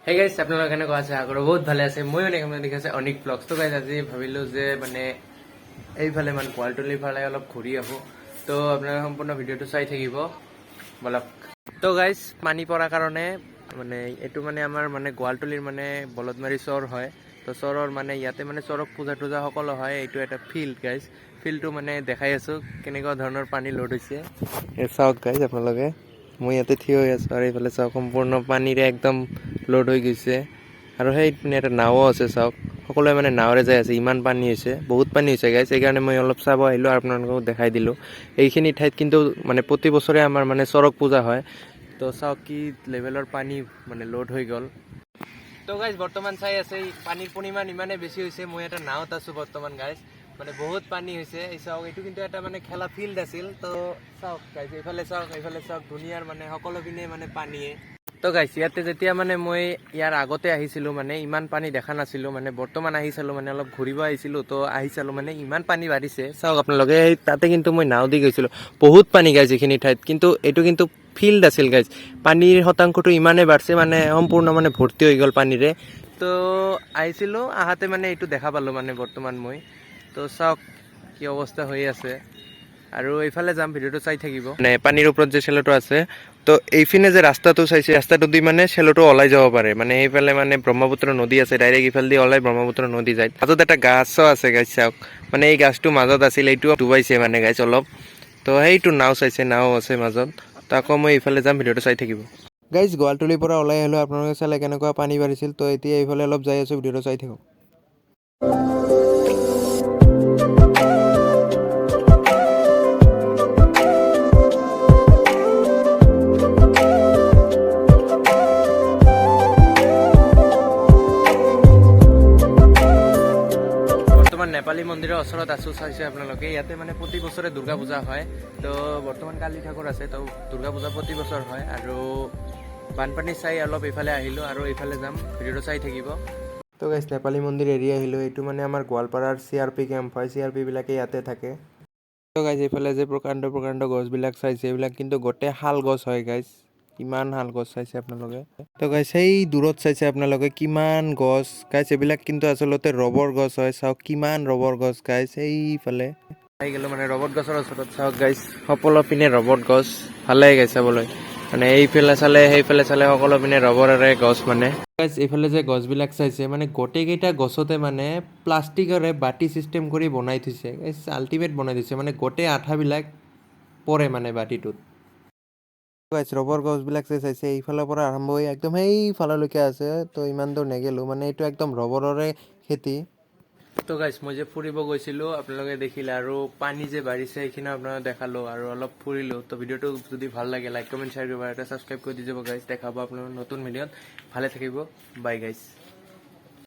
hey guys আপোনালোক কেনেকুৱা আছে আগৰ বহুত ভালে আছে মই অনেক আপোনাৰ দেখাইছে অনিক ব্লগছ তো গাইজ আজি ভাবিলো যে মানে এইফালে মানে গোৱালটলিৰ ফালে অলপ ঘূৰি আহো তো আপোনালোকে সম্পূৰ্ণ ভিডিঅ'টো চাই থাকিব বলক তো গাইজ পানী পৰাৰ কাৰণে মানে এইটো মানে আমাৰ মানে গোৱালটলিৰ মানে বলদমাৰী চৰ হয় তো চৰৰ মানে ইয়াতে মানে চৰক পূজা টুজা সকলো হয় এইটো এটা ফিল্ড গাইজ ফিল্ডটো মানে দেখাই আছো কেনেকুৱা ধৰণৰ পানী লোড হৈছে চাওক গাইজ আপোনালোকে মই ইয়াতে থিয় হৈ আছো আৰু এইফালে চাওক সম্পূৰ্ণ পানীৰে একদম লোড হৈ গৈছে আৰু সেইপিনে এটা নাও আছে চাওক সকলোৱে মানে নাওৰে যাই আছে ইমান পানী হৈছে বহুত পানী হৈছে গাইজ সেইকাৰণে মই অলপ চাব আহিলোঁ আৰু আপোনালোকক দেখাই দিলোঁ এইখিনি ঠাইত কিন্তু মানে প্ৰতি বছৰে আমাৰ মানে চৰক পূজা হয় তো চাওক কি লেভেলৰ পানী মানে লোড হৈ গ'ল তো গাইজ বৰ্তমান চাই আছে পানীৰ পৰিমাণ ইমানেই বেছি হৈছে মই এটা নাওত আছোঁ বৰ্তমান গাইজ মানে বহুত পানী হৈছে এই চাওক এইটো কিন্তু এটা মানে খেলা ফিল্ড আছিল তো চাওক গাইজ এইফালে চাওক দুনিয়াৰ মানে সকলো পিনে মানে পানীয়ে তো গাইজ ইয়াতে যেতিয়া মানে মই ইয়াৰ আগতে আহিছিলোঁ মানে ইমান পানী দেখা নাছিলোঁ মানে বৰ্তমান আহি চালোঁ মানে অলপ ঘূৰিব আহিছিলোঁ তো আহি চালোঁ মানে ইমান পানী বাঢ়িছে চাওক আপোনালোকে তাতে কিন্তু মই নাও দি গৈছিলোঁ বহুত পানী গাইজ এইখিনি ঠাইত কিন্তু এইটো কিন্তু ফিল্ড আছিল গাইজ পানীৰ শতাংশটো ইমানেই বাঢ়ছে মানে সম্পূৰ্ণ মানে ভৰ্তি হৈ গ'ল পানীৰে তো আহিছিলোঁ আহাতে মানে এইটো দেখা পালোঁ মানে বৰ্তমান মই তো চাওক কি অৱস্থা হৈ আছে আৰু এইফালে যাম ভিডিঅ'টো চাই থাকিব মানে পানীৰ ওপৰত যে চেলোটো আছে তো এইপিনে যে ৰাস্তাটো চাইছে ৰাস্তাটো দি মানে চেলোটো ওলাই যাব পাৰে মানে এইফালে মানে ব্ৰহ্মপুত্ৰ নদী আছে ডাইৰেক্ট ইফালে দি ওলাই ব্ৰহ্মপুত্ৰ নদী যায় মাজত এটা গাছো আছে গাইছ চাওক মানে এই গাছটো মাজত আছিল এইটো ডুবাইছে মানে গাইছ অলপ তো সেইটো নাও চাইছে নাও আছে মাজত তো আকৌ মই এইফালে যাম ভিডিঅ'টো চাই থাকিব গাইজ গোৱালটলিৰ পৰা ওলাই আহিলোঁ আপোনালোকে চালে কেনেকুৱা পানী বাঢ়িছিল তো এতিয়া এইফালে অলপ যাই আছোঁ ভিডিঅ'টো চাই থাকক নেপালী মন্দিৰৰ ওচৰত আছোঁ চাইছে আপোনালোকে ইয়াতে মানে প্ৰতি বছৰে দুৰ্গা পূজা হয় তো বৰ্তমান কালী ঠাকুৰ আছে তো দুৰ্গা পূজা প্ৰতি বছৰ হয় আৰু বানপানী চাই অলপ এইফালে আহিলোঁ আৰু এইফালে যাম ভিডিঅ'টো চাই থাকিব তো গাইছ নেপালী মন্দিৰ এৰি আহিলোঁ এইটো মানে আমাৰ গোৱালপাৰাৰ CRP কেম্প হয় CRP বিলাকে ইয়াতে থাকে তো গাইছ এইফালে যে প্ৰকাণ্ড গছবিলাক চাইছে এইবিলাক কিন্তু গোটেই শাল গছ হয় গাইছ কিমান শাল গছ চাইছে আপোনালোকে তো গাইছ সেই দূৰত চাইছে আপোনালোকে কিমান গছ গাইছ এইবিলাক কিন্তু আচলতে ৰবৰ গছ হয় চাওক কিমান ৰবৰ গছ গাইছ সেইফালে আহি গ'লো মানে ৰবট গছৰ ওচৰত চাওক গাইছ সকলো পিনে ৰবট গছ ভালে গাইছ চাবলৈ মানে এইফালে চালে সেইফালে চালে সকলো পিনে ৰবৰেৰে গছ মানে গাইছ এইফালে যে গছবিলাক চাইছে মানে গোটেইকেইটা গছতে মানে প্লাষ্টিকৰে বাতি চিষ্টেম কৰি বনাই থৈছে গাইছ আল্টিমেট বনাই থৈছে মানে গোটেই আঠাবিলাক পৰে মানে বাতিটোত গাইছ ৰবৰ গছবিলাক যে চাইছে এইফালৰ পৰা আৰম্ভ হৈ একদম সেইফাললৈকে আছে তো ইমান দূৰ নেগেলোঁ মানে এইটো একদম ৰবৰৰে খেতি তো গাইছ মই যে ফুৰিব গৈছিলোঁ আপোনালোকে দেখিলে আৰু পানী যে বাঢ়িছে সেইখিনি আপোনালোকে দেখালোঁ আৰু অলপ ফুৰিলোঁ তো ভিডিঅ'টো যদি ভাল লাগে লাইক কমেণ্ট শ্বেয়াৰ কৰিব এটা ছাবস্ক্ৰাইব কৰি দি যাব গাইছ দেখাব আপোনালোকৰ নতুন ভিডিঅ'ত ভালে থাকিব বাই গাইছ